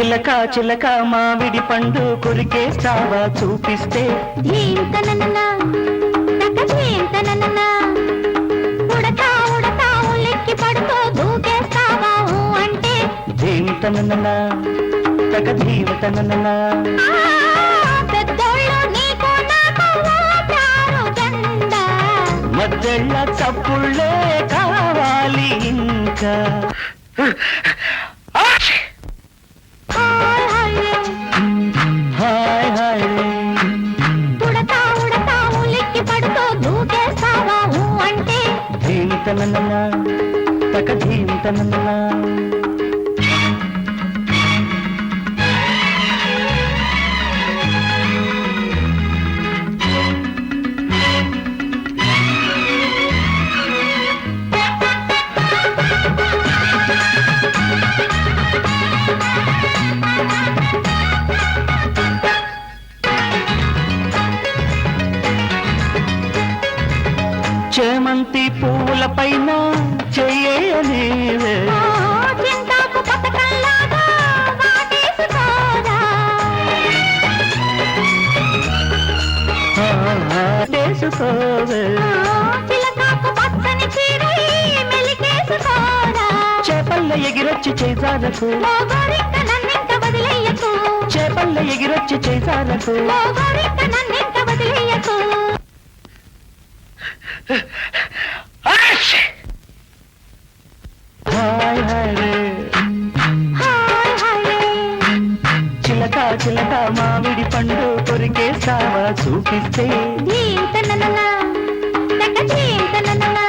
చిలక చిలక మామిడి పండు కొరికేస్తావా చూపిస్తే ధీంతనననా తకధీంతనననా ఉడతా ఉడతా ఉలిక్కి పడుతూ దూకేస్తావా అంటే ధీంతనననా తకధీంతనననా పెద్దోళ్ళు నీకు నాకు ఓటారు దండ మధ్యళ్ళ చప్పుళ్ళే కావాలి ఇంకా హాయ్ హాయ్ రే హాయ్ హాయ్ రే ఉడతా ఉడతా ఉలిక్కి పడుతూ దూకేస్తావా అంటే ధీంతనననా తకధీంతనననా చేమంతి పువ్వుల పైన చెయ్యనేవే చింతాకు పథకంలాగా వాటేసుకోరా చేసుకోవే చిలకాకు పచ్చని చీరై మెలికేసుకోరా చేపల్ల ఎగిరొచ్చి చేజాలకు మోగోరిక్క నన్నింట వదిలేయకు చేపల్ల ఎగిరొచ్చి చేజాలకు మోగోరిక్క నన్నింట వదిలేయకు హాయ్ హాయ్ రే హాయ్ హాయ్ రే చిలక చిలక మామిడి పండు కొరికేస్తావా చూపిస్తే ధీంతనననా తకధీంతనననా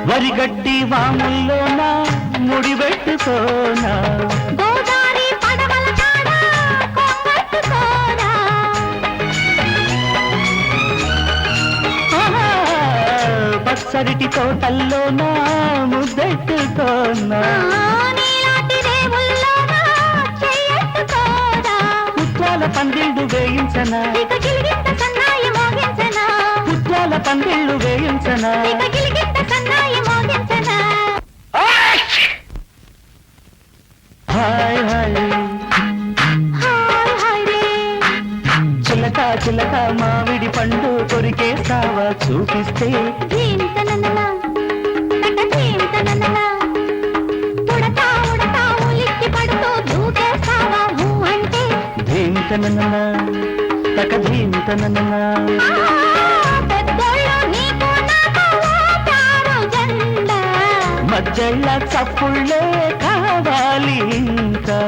వరిగడ్డి వాముల్లోనా ముడిపెట్టుకోనా గోదారి పడవల కాడ కొంగట్టుకోరా ఆహా, పచ్చరిటి తోటల్లోనా ముద్దెట్టుకోనా నీలాంటి రేవుల్లోన చెయ్యట్టుకోరా పుట్టాల పందిళ్ళు వేయించనా ఇక గిలిగింత సన్నాయి మోగించనా పుట్టాల పందిళ్ళు వేయించనా ఇక గిలిగింత సన్నాయి మోగించనా హాయ్ హాయ్ హాయ్ హాయ్ రే చిలక చిలక మామిడి పండు కొరికేస్తావా చూపిస్తే ధీంతనననా తకధీంతనననా ఉడతా ఉడతా ఉలిక్కి పడుతూ దూకేస్తావా అంటే ధీంతనననా తకధీంతనననా పెద్దోళ్ళు నీకు నాకు ఓటారు జెండా మధ్యళ్ళ చప్పుళ్ళే కావాలి ఇంకా